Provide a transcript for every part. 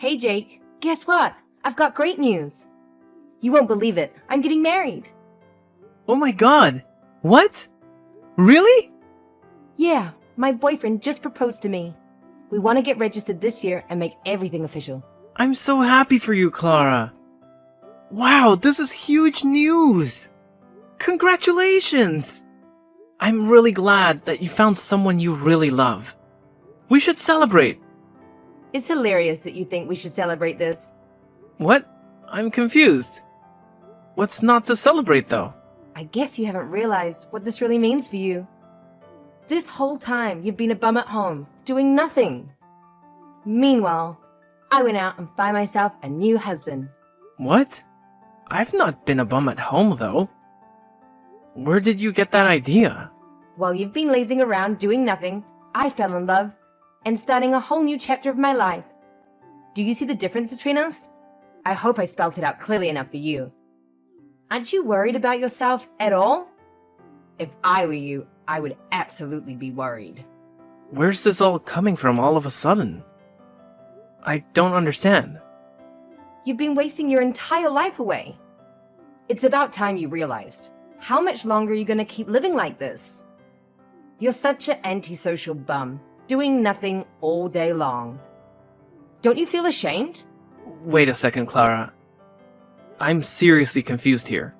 Hey Jake, guess what? I've got great news. You won't believe it. I'm getting married. Oh my god! What? Really? Yeah, my boyfriend just proposed to me. We want to get registered this year and make everything official. I'm so happy for you, Clara. Wow, this is huge news! Congratulations! I'm really glad that you found someone you really love. We should celebrate. It's hilarious that you think we should celebrate this. What? I'm confused. What's not to celebrate, though? I guess you haven't realized what this really means for you. This whole time you've been a bum at home, doing nothing. Meanwhile, I went out and found myself a new husband. What? I've not been a bum at home, though. Where did you get that idea? While you've been lazing around doing nothing, I fell in love and starting a whole new chapter of my life. Do you see the difference between us? I hope I spelled it out clearly enough for you. Aren't you worried about yourself at all? If I were you, I would absolutely be worried. Where's this all coming from all of a sudden? I don't understand. You've been wasting your entire life away. It's about time you realized. How much longer are you going to keep living like this? You're such an antisocial bum, doing nothing all day long. Don't you feel ashamed? Wait a second, Clara. I'm seriously confused here.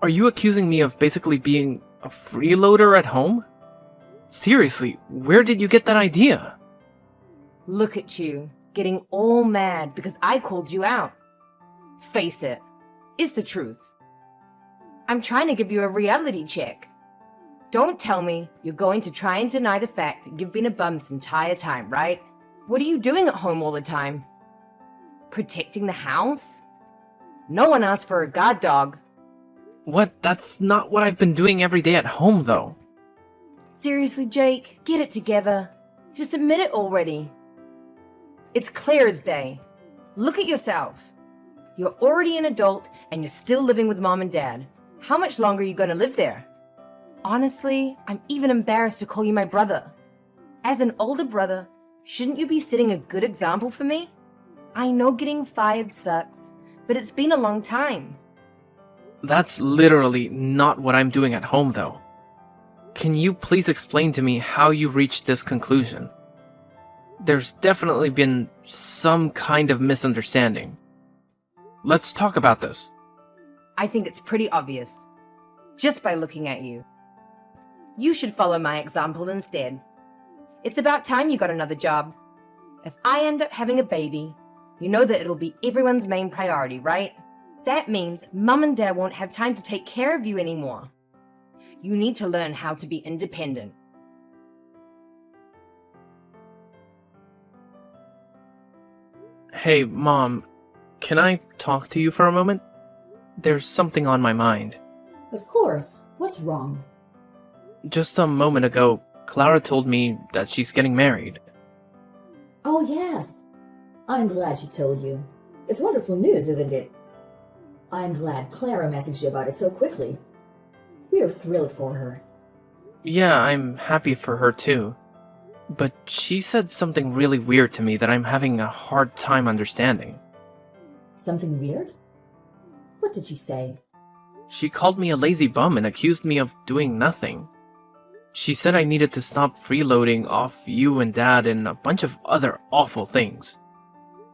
Are you accusing me of basically being a freeloader at home? Seriously, where did you get that idea? Look at you, getting all mad because I called you out. Face it, it's the truth. I'm trying to give you a reality check. Don't tell me you're going to try and deny the fact that you've been a bum this entire time, right? What are you doing at home all the time? Protecting the house? No one asked for a guard dog. What? That's not what I've been doing every day at home, though. Seriously, Jake, get it together. Just admit it already. It's clear as day. Look at yourself. You're already an adult and you're still living with mom and dad. How much longer are you going to live there? Honestly, I'm even embarrassed to call you my brother. As an older brother, shouldn't you be setting a good example for me? I know getting fired sucks, but it's been a long time. That's literally not what I'm doing at home, though. Can you please explain to me how you reached this conclusion? There's definitely been some kind of misunderstanding. Let's talk about this. I think it's pretty obvious, just by looking at you. You should follow my example instead. It's about time you got another job. If I end up having a baby, you know that it'll be everyone's main priority, right? That means mum and dad won't have time to take care of you anymore. You need to learn how to be independent. Hey, Mom, can I talk to you for a moment? There's something on my mind. Of course. What's wrong? Just a moment ago, Clara told me that she's getting married. Oh, yes. I'm glad she told you. It's wonderful news, isn't it? I'm glad Clara messaged you about it so quickly. We are thrilled for her. Yeah, I'm happy for her too. But she said something really weird to me that I'm having a hard time understanding. Something weird? What did she say? She called me a lazy bum and accused me of doing nothing. She said I needed to stop freeloading off you and Dad and a bunch of other awful things.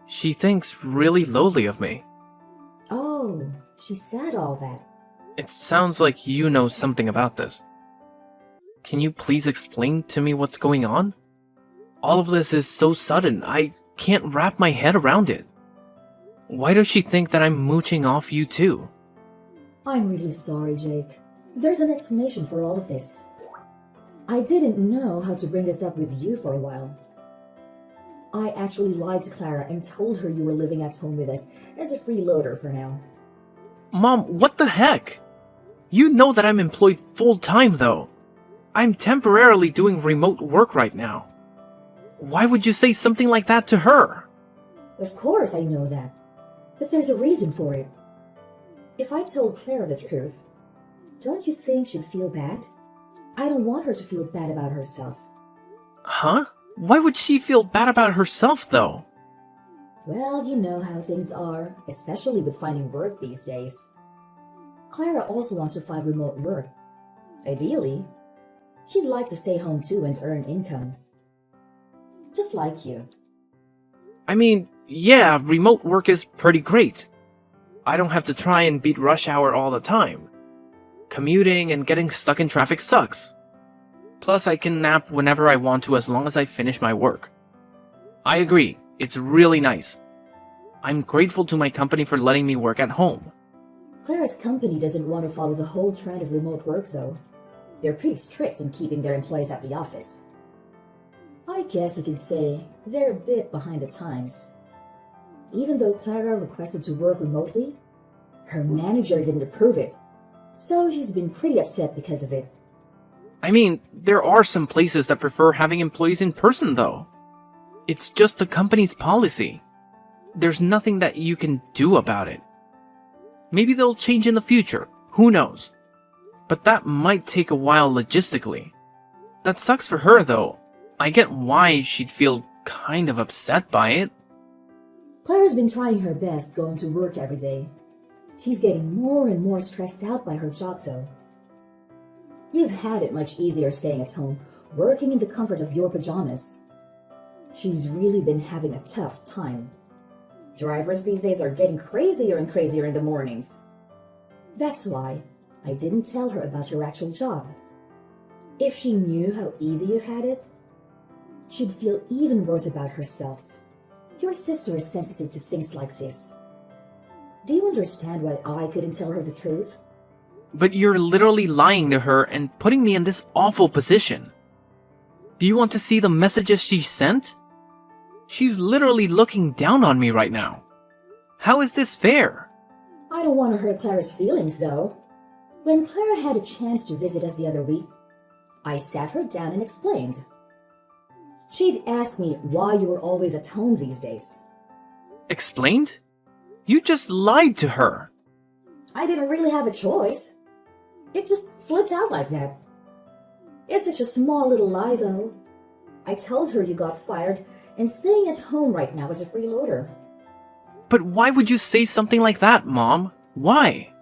She thinks really lowly of me. Oh, she said all that. It sounds like you know something about this. Can you please explain to me what's going on? All of this is so sudden, I can't wrap my head around it. Why does she think that I'm mooching off you too? I'm really sorry, Jake. There's an explanation for all of this. I didn't know how to bring this up with you for a while. I actually lied to Clara and told her you were living at home with us as a freeloader for now. Mom, what the heck? You know that I'm employed full-time though. I'm temporarily doing remote work right now. Why would you say something like that to her? Of course I know that. But there's a reason for it. If I told Clara the truth, don't you think she'd feel bad? I don't want her to feel bad about herself. Huh? Why would she feel bad about herself, though? Well, you know how things are, especially with finding work these days. Clara also wants to find remote work. Ideally, she'd like to stay home too and earn income. Just like you. I mean, yeah, remote work is pretty great. I don't have to try and beat rush hour all the time. Commuting and getting stuck in traffic sucks. Plus, I can nap whenever I want to as long as I finish my work. I agree, it's really nice. I'm grateful to my company for letting me work at home. Clara's company doesn't want to follow the whole trend of remote work, though. They're pretty strict in keeping their employees at the office. I guess you could say they're a bit behind the times. Even though Clara requested to work remotely, her manager didn't approve it, so she's been pretty upset because of it. I mean, there are some places that prefer having employees in person, though. It's just the company's policy. There's nothing that you can do about it. Maybe they'll change in the future, who knows? But that might take a while logistically. That sucks for her, though. I get why she'd feel kind of upset by it. Clara's been trying her best going to work every day. She's getting more and more stressed out by her job, though. You've had it much easier staying at home, working in the comfort of your pajamas. She's really been having a tough time. Drivers these days are getting crazier and crazier in the mornings. That's why I didn't tell her about your actual job. If she knew how easy you had it, she'd feel even worse about herself. Your sister is sensitive to things like this. Do you understand why I couldn't tell her the truth? But you're literally lying to her and putting me in this awful position. Do you want to see the messages she sent? She's literally looking down on me right now. How is this fair? I don't want to hurt Clara's feelings, though. When Clara had a chance to visit us the other week, I sat her down and explained. She'd asked me why you were always at home these days. Explained? You just lied to her. I didn't really have a choice. It just slipped out like that. It's such a small little lie, though. I told her you got fired and staying at home right now as a freeloader. But why would you say something like that, Mom? Why?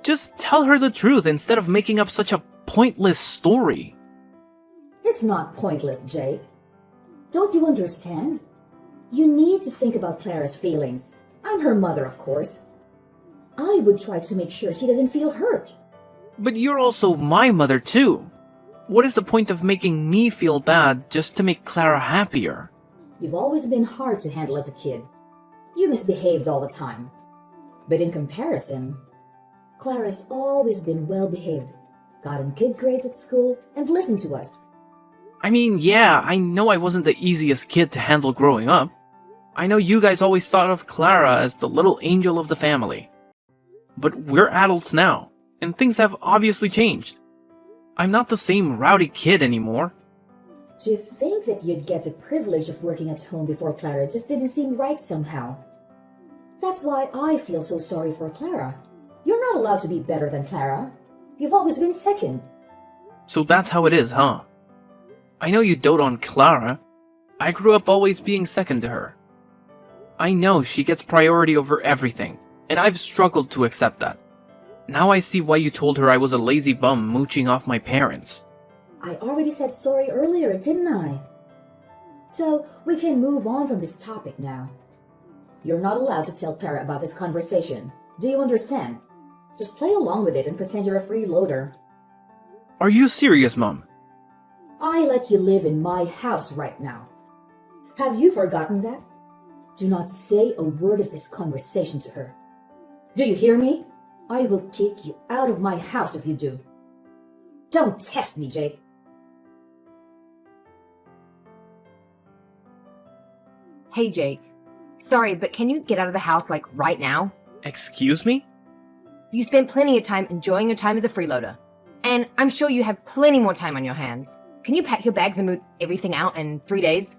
Just tell her the truth instead of making up such a pointless story. It's not pointless, Jake. Don't you understand? You need to think about Clara's feelings. I'm her mother, of course. I would try to make sure she doesn't feel hurt. But you're also my mother, too. What is the point of making me feel bad just to make Clara happier? You've always been hard to handle as a kid. You misbehaved all the time. But in comparison, Clara's always been well behaved, gotten good grades at school, and listened to us. I mean, yeah, I know I wasn't the easiest kid to handle growing up. I know you guys always thought of Clara as the little angel of the family. But we're adults now, and things have obviously changed. I'm not the same rowdy kid anymore. To think that you'd get the privilege of working at home before Clara just didn't seem right somehow. That's why I feel so sorry for Clara. You're not allowed to be better than Clara. You've always been second. So that's how it is, huh? I know you dote on Clara. I grew up always being second to her. I know she gets priority over everything, and I've struggled to accept that. Now I see why you told her I was a lazy bum mooching off my parents. I already said sorry earlier, didn't I? So we can move on from this topic now. You're not allowed to tell Clara about this conversation. Do you understand? Just play along with it and pretend you're a freeloader. Are you serious, Mom? I let you live in my house right now. Have you forgotten that? Do not say a word of this conversation to her. Do you hear me? I will kick you out of my house if you do. Don't test me, Jake. Hey, Jake. Sorry, but can you get out of the house, like, right now? Excuse me? You spent plenty of time enjoying your time as a freeloader. And I'm sure you have plenty more time on your hands. Can you pack your bags and move everything out in 3 days?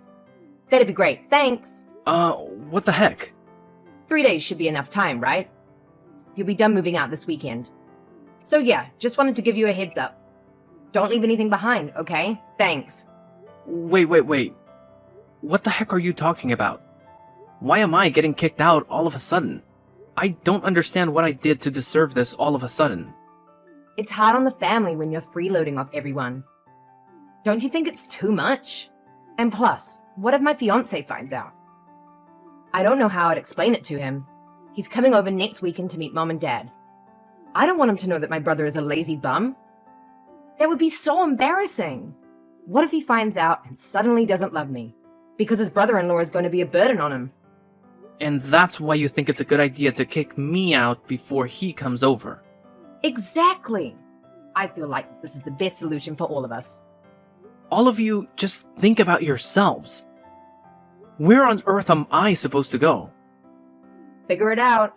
That'd be great. Thanks. What the heck? 3 days should be enough time, right? You'll be done moving out this weekend. So yeah, just wanted to give you a heads up. Don't leave anything behind, okay? Thanks. Wait. What the heck are you talking about? Why am I getting kicked out all of a sudden? I don't understand what I did to deserve this all of a sudden. It's hard on the family when you're freeloading off everyone. Don't you think it's too much? And plus, what if my fiance finds out? I don't know how I'd explain it to him. He's coming over next weekend to meet Mom and Dad. I don't want him to know that my brother is a lazy bum. That would be so embarrassing. What if he finds out and suddenly doesn't love me? Because his brother-in-law is going to be a burden on him. And that's why you think it's a good idea to kick me out before he comes over. Exactly. I feel like this is the best solution for all of us. All of you just think about yourselves. Where on earth am I supposed to go? Figure it out.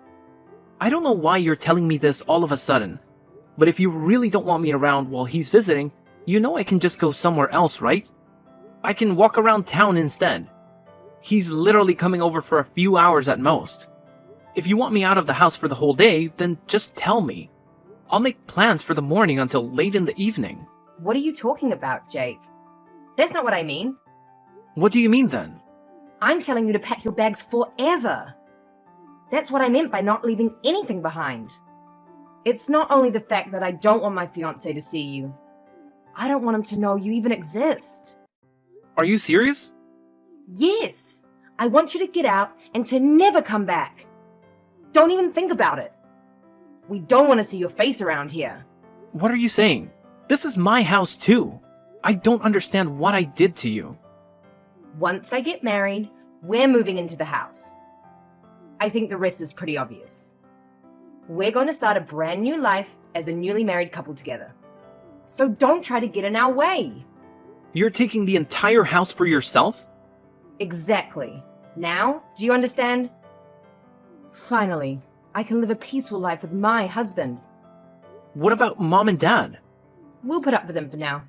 I don't know why you're telling me this all of a sudden, but if you really don't want me around while he's visiting, you know I can just go somewhere else, right? I can walk around town instead. He's literally coming over for a few hours at most. If you want me out of the house for the whole day, then just tell me. I'll make plans for the morning until late in the evening. What are you talking about, Jake? That's not what I mean. What do you mean then? I'm telling you to pack your bags forever. That's what I meant by not leaving anything behind. It's not only the fact that I don't want my fiancé to see you. I don't want him to know you even exist. Are you serious? Yes, I want you to get out and to never come back. Don't even think about it. We don't want to see your face around here. What are you saying? This is my house too. I don't understand what I did to you. Once I get married, we're moving into the house. I think the rest is pretty obvious. We're going to start a brand new life as a newly married couple together. So don't try to get in our way. You're taking the entire house for yourself? Exactly. Now, do you understand? Finally, I can live a peaceful life with my husband. What about Mom and Dad? We'll put up with them for now.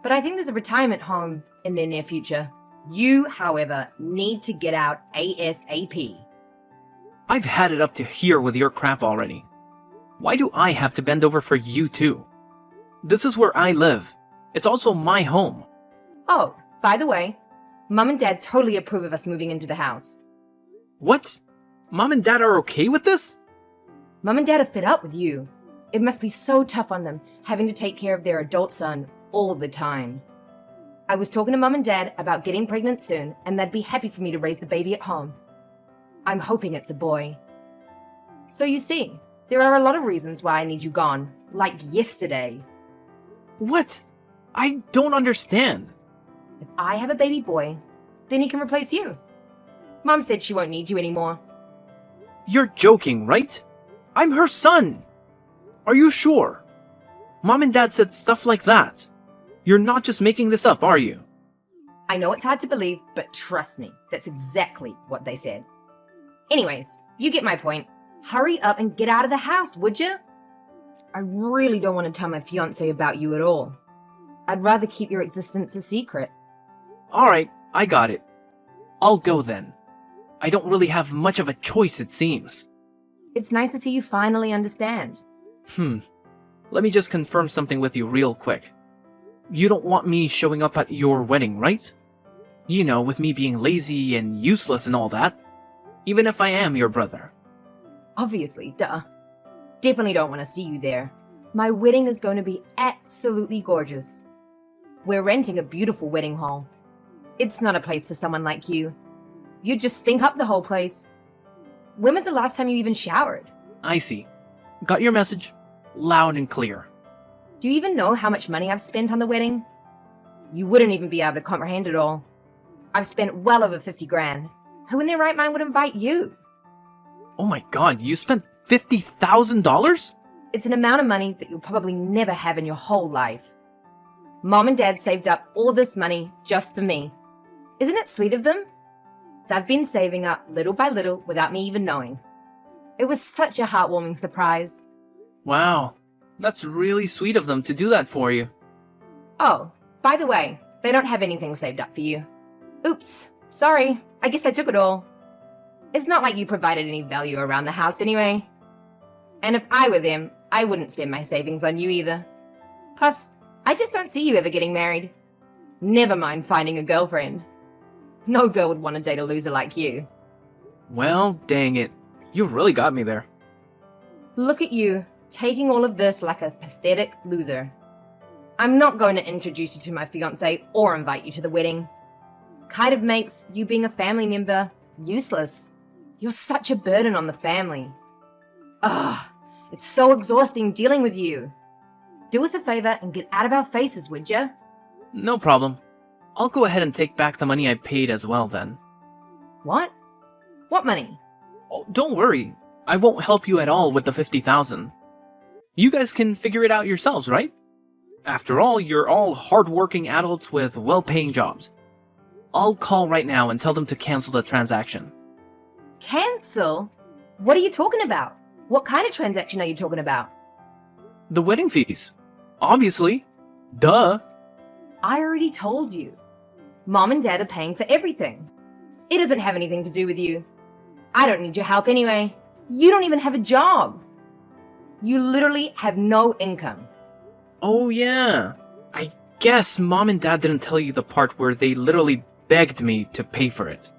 But I think there's a retirement home in their near future. You, however, need to get out ASAP. I've had it up to here with your crap already. Why do I have to bend over for you too? This is where I live. It's also my home. Oh, by the way, Mum and Dad totally approve of us moving into the house. What? Mom and Dad are okay with this? Mum and Dad are fed up with you. It must be so tough on them, having to take care of their adult son all the time. I was talking to Mum and Dad about getting pregnant soon, and they'd be happy for me to raise the baby at home. I'm hoping it's a boy. So you see, there are a lot of reasons why I need you gone, like yesterday. What? I don't understand. If I have a baby boy, then he can replace you. Mum said she won't need you anymore. You're joking, right? I'm her son. Are you sure? Mom and Dad said stuff like that. You're not just making this up, are you? I know it's hard to believe, but trust me, that's exactly what they said. Anyways, you get my point. Hurry up and get out of the house, would you? I really don't want to tell my fiancé about you at all. I'd rather keep your existence a secret. Alright, I got it. I'll go then. I don't really have much of a choice, it seems. It's nice to see you finally understand. Let me just confirm something with you real quick. You don't want me showing up at your wedding, right? You know, with me being lazy and useless and all that. Even if I am your brother. Obviously, duh. Definitely don't want to see you there. My wedding is going to be absolutely gorgeous. We're renting a beautiful wedding hall. It's not a place for someone like you. You'd just stink up the whole place. When was the last time you even showered? I see. Got your message. Loud and clear. Do you even know how much money I've spent on the wedding? You wouldn't even be able to comprehend it all. I've spent well over 50 grand. Who in their right mind would invite you? Oh my god, you spent $50,000? It's an amount of money that you'll probably never have in your whole life. Mom and Dad saved up all this money just for me. Isn't it sweet of them? They've been saving up little by little without me even knowing. It was such a heartwarming surprise. Wow, that's really sweet of them to do that for you. Oh, by the way, they don't have anything saved up for you. Oops, sorry, I guess I took it all. It's not like you provided any value around the house anyway. And if I were them, I wouldn't spend my savings on you either. Plus, I just don't see you ever getting married. Never mind finding a girlfriend. No girl would want to date a loser like you. Well, dang it. You really got me there. Look at you, taking all of this like a pathetic loser. I'm not going to introduce you to my fiancé or invite you to the wedding. Kind of makes you being a family member useless. You're such a burden on the family. Ugh, it's so exhausting dealing with you. Do us a favor and get out of our faces, would ya? No problem. I'll go ahead and take back the money I paid as well then. What? What money? Oh, don't worry. I won't help you at all with the 50,000. You guys can figure it out yourselves, right? After all, you're all hard-working adults with well-paying jobs. I'll call right now and tell them to cancel the transaction. Cancel? What are you talking about? What kind of transaction are you talking about? The wedding fees. Obviously. Duh. I already told you. Mom and Dad are paying for everything. It doesn't have anything to do with you. I don't need your help anyway. You don't even have a job. You literally have no income. Oh yeah. I guess Mom and Dad didn't tell you the part where they literally begged me to pay for it.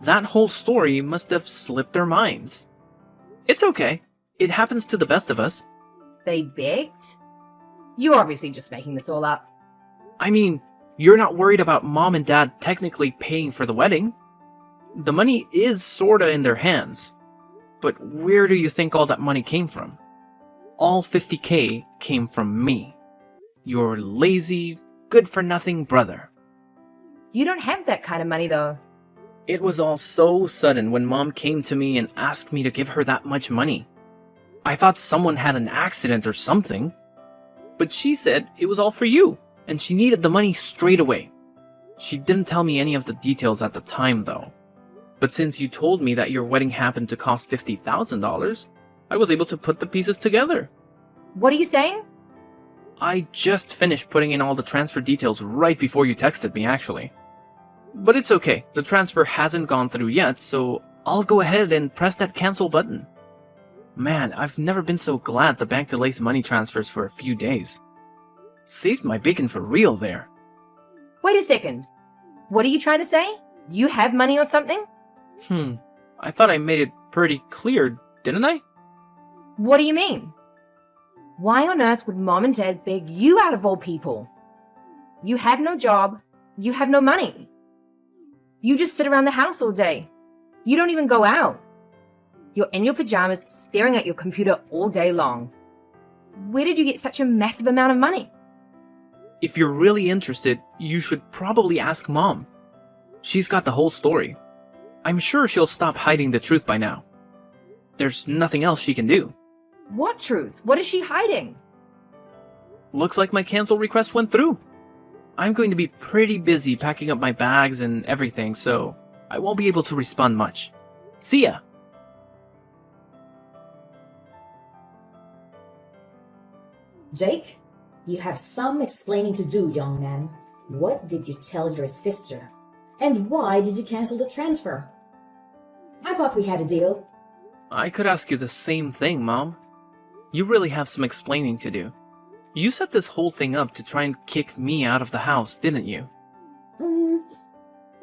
That whole story must have slipped their minds. It's okay. It happens to the best of us. They begged? You're obviously just making this all up. I mean, you're not worried about Mom and Dad technically paying for the wedding. The money is sorta in their hands. But where do you think all that money came from? All 50K came from me. Your lazy, good-for-nothing brother. You don't have that kind of money, though. It was all so sudden when Mom came to me and asked me to give her that much money. I thought someone had an accident or something. But she said it was all for you, and she needed the money straight away. She didn't tell me any of the details at the time, though. But since you told me that your wedding happened to cost $50,000, I was able to put the pieces together. What are you saying? I just finished putting in all the transfer details right before you texted me, actually. But it's okay, the transfer hasn't gone through yet, so I'll go ahead and press that cancel button. Man, I've never been so glad the bank delays money transfers for a few days. Saved my bacon for real there. Wait a second. What are you trying to say? You have money or something? I thought I made it pretty clear, didn't I? What do you mean? Why on earth would Mom and Dad beg you out of all people? You have no job. You have no money. You just sit around the house all day. You don't even go out. You're in your pajamas staring at your computer all day long. Where did you get such a massive amount of money? If you're really interested, you should probably ask Mom. She's got the whole story. I'm sure she'll stop hiding the truth by now. There's nothing else she can do. What truth? What is she hiding? Looks like my cancel request went through. I'm going to be pretty busy packing up my bags and everything, so I won't be able to respond much. See ya! Jake, you have some explaining to do, young man. What did you tell your sister? And why did you cancel the transfer? I thought we had a deal. I could ask you the same thing, Mom. You really have some explaining to do. You set this whole thing up to try and kick me out of the house, didn't you?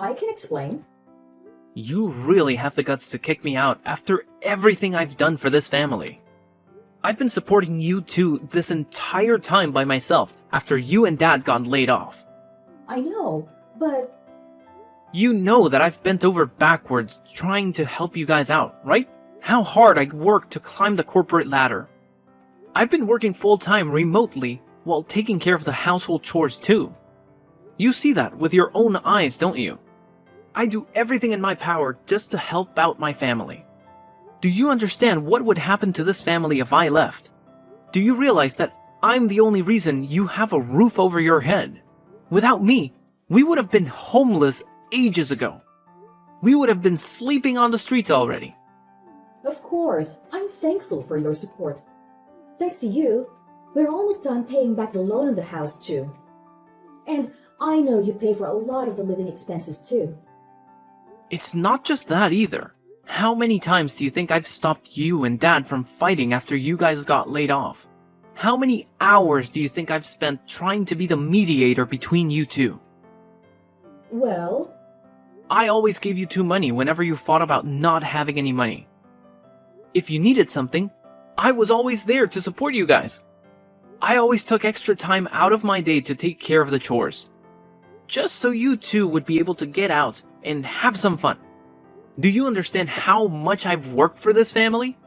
I can explain. You really have the guts to kick me out after everything I've done for this family. I've been supporting you two this entire time by myself after you and Dad got laid off. I know, but... You know that I've bent over backwards trying to help you guys out, right? How hard I worked to climb the corporate ladder. I've been working full-time remotely while taking care of the household chores too. You see that with your own eyes, don't you? I do everything in my power just to help out my family. Do you understand what would happen to this family if I left? Do you realize that I'm the only reason you have a roof over your head? Without me, we would have been homeless ages ago. We would have been sleeping on the streets already. Of course, I'm thankful for your support. Thanks to you, we're almost done paying back the loan of the house too. And I know you pay for a lot of the living expenses too. It's not just that either. How many times do you think I've stopped you and Dad from fighting after you guys got laid off? How many hours do you think I've spent trying to be the mediator between you two? Well, I always gave you two money whenever you fought about not having any money. If you needed something, I was always there to support you guys. I always took extra time out of my day to take care of the chores, just so you two would be able to get out and have some fun. Do you understand how much I've worked for this family?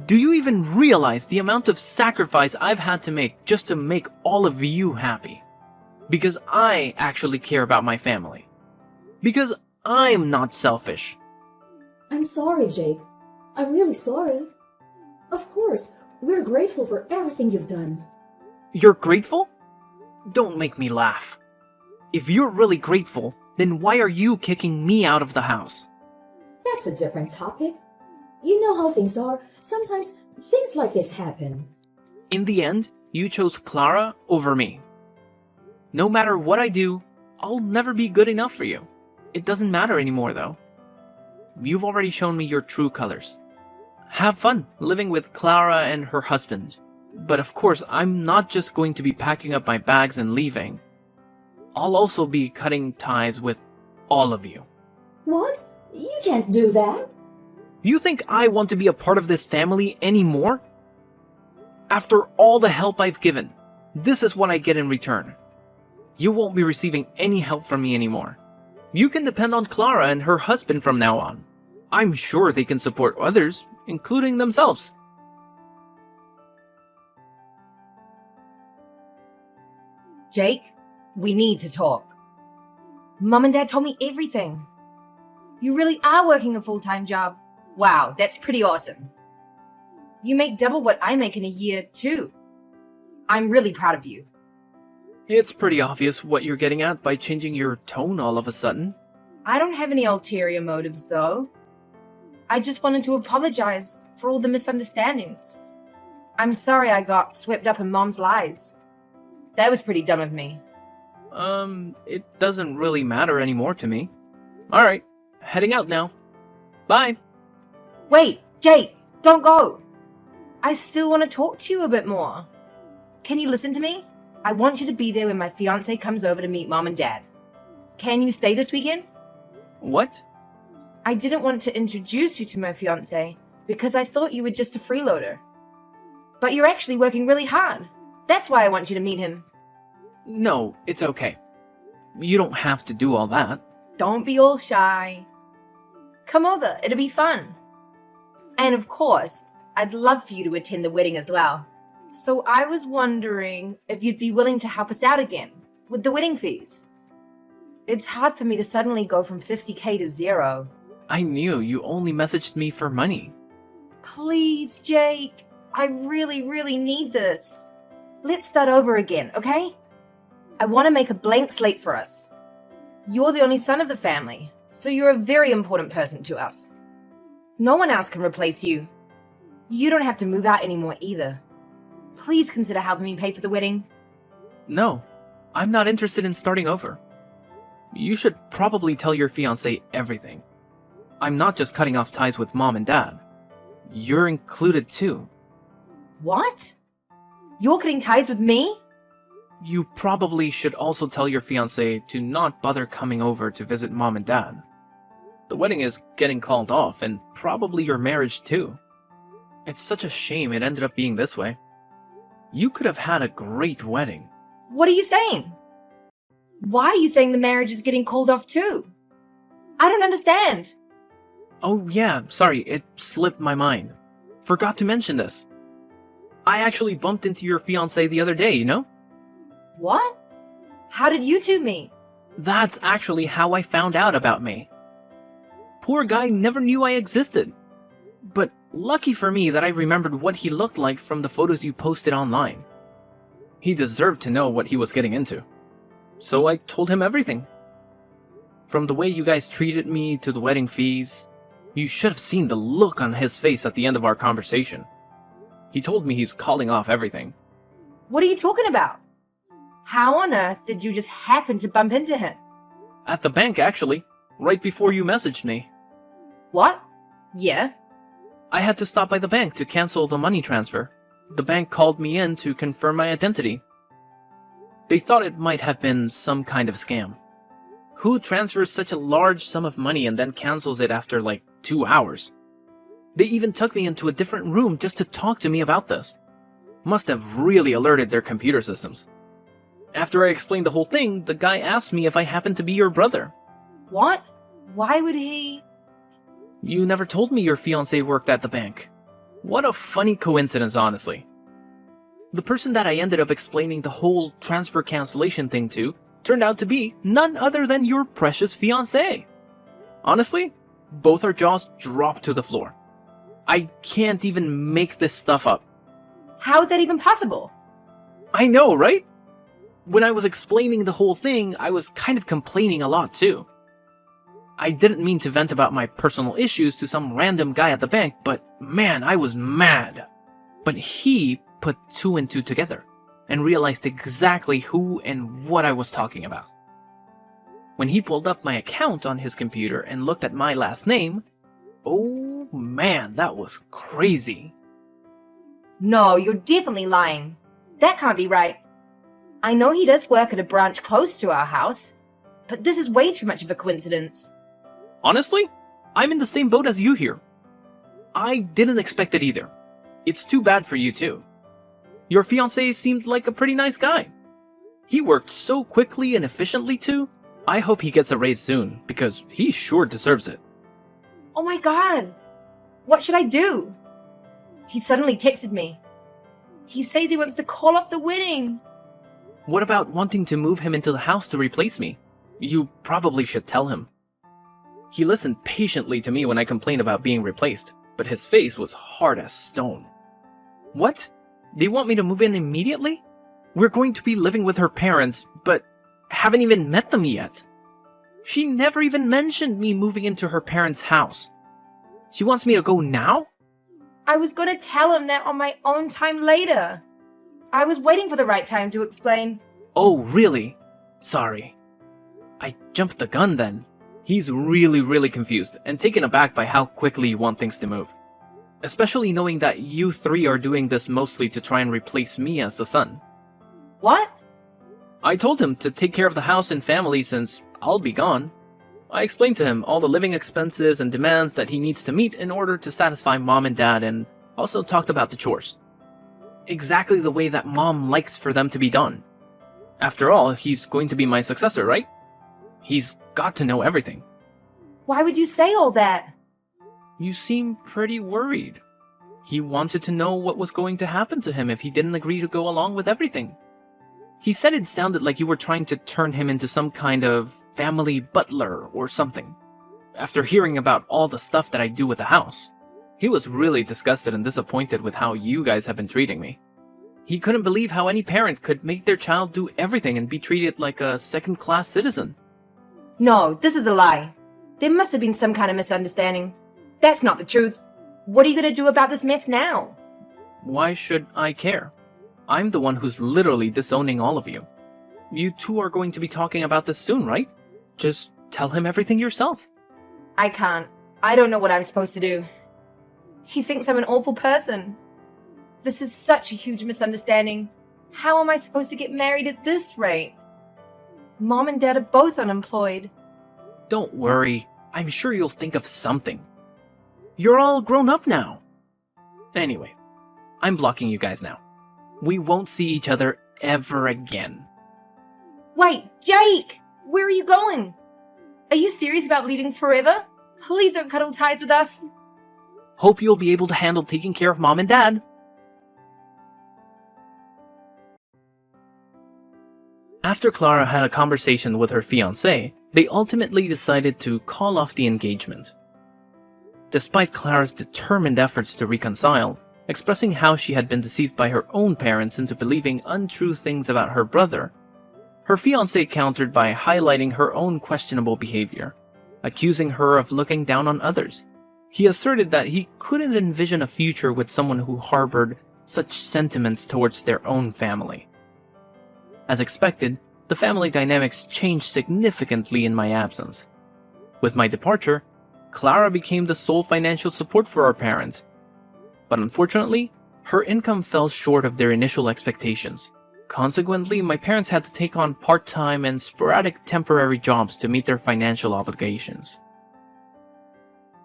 Do you even realize the amount of sacrifice I've had to make just to make all of you happy? Because I actually care about my family. Because I'm not selfish. I'm sorry, Jake. I'm really sorry. Of course, we're grateful for everything you've done. You're grateful? Don't make me laugh. If you're really grateful, then why are you kicking me out of the house? That's a different topic. You know how things are. Sometimes things like this happen. In the end, you chose Clara over me. No matter what I do, I'll never be good enough for you. It doesn't matter anymore, though. You've already shown me your true colors. Have fun living with Clara and her husband. But of course, I'm not just going to be packing up my bags and leaving. I'll also be cutting ties with all of you. What? You can't do that. You think I want to be a part of this family anymore? After all the help I've given, this is what I get in return. You won't be receiving any help from me anymore. You can depend on Clara and her husband from now on. I'm sure they can support others, including themselves. Jake, we need to talk. Mom and Dad told me everything. You really are working a full-time job. Wow, that's pretty awesome. You make double what I make in a year, too. I'm really proud of you. It's pretty obvious what you're getting at by changing your tone all of a sudden. I don't have any ulterior motives, though. I just wanted to apologize for all the misunderstandings. I'm sorry I got swept up in Mom's lies. That was pretty dumb of me. It doesn't really matter anymore to me. Alright, heading out now. Bye! Wait, Jake, don't go. I still want to talk to you a bit more. Can you listen to me? I want you to be there when my fiancé comes over to meet Mom and Dad. Can you stay this weekend? What? I didn't want to introduce you to my fiancé because I thought you were just a freeloader. But you're actually working really hard. That's why I want you to meet him. No, it's okay. You don't have to do all that. Don't be all shy. Come over, it'll be fun. And of course, I'd love for you to attend the wedding as well. So I was wondering if you'd be willing to help us out again with the wedding fees. It's hard for me to suddenly go from 50K to zero. I knew you only messaged me for money. Please, Jake. I really, really need this. Let's start over again, okay? I want to make a blank slate for us. You're the only son of the family, so you're a very important person to us. No one else can replace you. You don't have to move out anymore either. Please consider helping me pay for the wedding. No, I'm not interested in starting over. You should probably tell your fiancé everything. I'm not just cutting off ties with Mom and Dad. You're included too. What? You're cutting ties with me? You probably should also tell your fiancé to not bother coming over to visit Mom and Dad. The wedding is getting called off, and probably your marriage too. It's such a shame it ended up being this way. You could have had a great wedding. What are you saying? Why are you saying the marriage is getting called off too? I don't understand. Oh yeah, sorry, it slipped my mind. Forgot to mention this. I actually bumped into your fiancé the other day, you know? What? How did you two meet? That's actually how I found out about me. Poor guy never knew I existed. But lucky for me that I remembered what he looked like from the photos you posted online. He deserved to know what he was getting into. So I told him everything. From the way you guys treated me to the wedding fees, you should have seen the look on his face at the end of our conversation. He told me he's calling off everything. What are you talking about? How on earth did you just happen to bump into him? At the bank, actually, right before you messaged me. What? Yeah. I had to stop by the bank to cancel the money transfer. The bank called me in to confirm my identity. They thought it might have been some kind of scam. Who transfers such a large sum of money and then cancels it after like 2 hours? They even took me into a different room just to talk to me about this. Must have really alerted their computer systems. After I explained the whole thing, the guy asked me if I happened to be your brother. What? Why would he? You never told me your fiancé worked at the bank. What a funny coincidence, honestly. The person that I ended up explaining the whole transfer cancellation thing to turned out to be none other than your precious fiancé. Honestly, both our jaws dropped to the floor. I can't even make this stuff up. How is that even possible? I know, right? When I was explaining the whole thing, I was kind of complaining a lot too. I didn't mean to vent about my personal issues to some random guy at the bank, but man, I was mad. But he put 2 and 2 together and realized exactly who and what I was talking about. When he pulled up my account on his computer and looked at my last name, oh man, that was crazy. No, you're definitely lying. That can't be right. I know he does work at a branch close to our house, but this is way too much of a coincidence. Honestly, I'm in the same boat as you here. I didn't expect it either. It's too bad for you too. Your fiancé seemed like a pretty nice guy. He worked so quickly and efficiently too. I hope he gets a raise soon, because he sure deserves it. Oh my god! What should I do? He suddenly texted me. He says he wants to call off the wedding. What about wanting to move him into the house to replace me? You probably should tell him. He listened patiently to me when I complained about being replaced, but his face was hard as stone. What? They want me to move in immediately? We're going to be living with her parents, but haven't even met them yet. She never even mentioned me moving into her parents' house. She wants me to go now? I was gonna tell him that on my own time later. I was waiting for the right time to explain. Oh, really? Sorry. I jumped the gun then. He's really confused and taken aback by how quickly you want things to move. Especially knowing that you 3 are doing this mostly to try and replace me as the son. What? I told him to take care of the house and family since I'll be gone. I explained to him all the living expenses and demands that he needs to meet in order to satisfy mom and dad, and also talked about the chores. Exactly the way that mom likes for them to be done. After all, he's going to be my successor, right? He's got to know everything. Why would you say all that? You seem pretty worried. He wanted to know what was going to happen to him if he didn't agree to go along with everything. He said it sounded like you were trying to turn him into some kind of family butler or something. After hearing about all the stuff that I do with the house, he was really disgusted and disappointed with how you guys have been treating me. He couldn't believe how any parent could make their child do everything and be treated like a second-class citizen. No, this is a lie. There must have been some kind of misunderstanding. That's not the truth. What are you gonna do about this mess now? Why should I care? I'm the one who's literally disowning all of you. You 2 are going to be talking about this soon, right? Just tell him everything yourself. I can't. I don't know what I'm supposed to do. He thinks I'm an awful person. This is such a huge misunderstanding. How am I supposed to get married at this rate? Mom and Dad are both unemployed. Don't worry. I'm sure you'll think of something. You're all grown up now. Anyway, I'm blocking you guys now. We won't see each other ever again. Wait, Jake! Where are you going? Are you serious about leaving forever? Please don't cuddle ties with us. Hope you'll be able to handle taking care of mom and dad. After Clara had a conversation with her fiancé, they ultimately decided to call off the engagement. Despite Clara's determined efforts to reconcile, expressing how she had been deceived by her own parents into believing untrue things about her brother, her fiancé countered by highlighting her own questionable behavior, accusing her of looking down on others. He asserted that he couldn't envision a future with someone who harbored such sentiments towards their own family. As expected, the family dynamics changed significantly in my absence. With my departure, Clara became the sole financial support for our parents. But unfortunately, her income fell short of their initial expectations, Consequently, my parents had to take on part-time and sporadic temporary jobs to meet their financial obligations.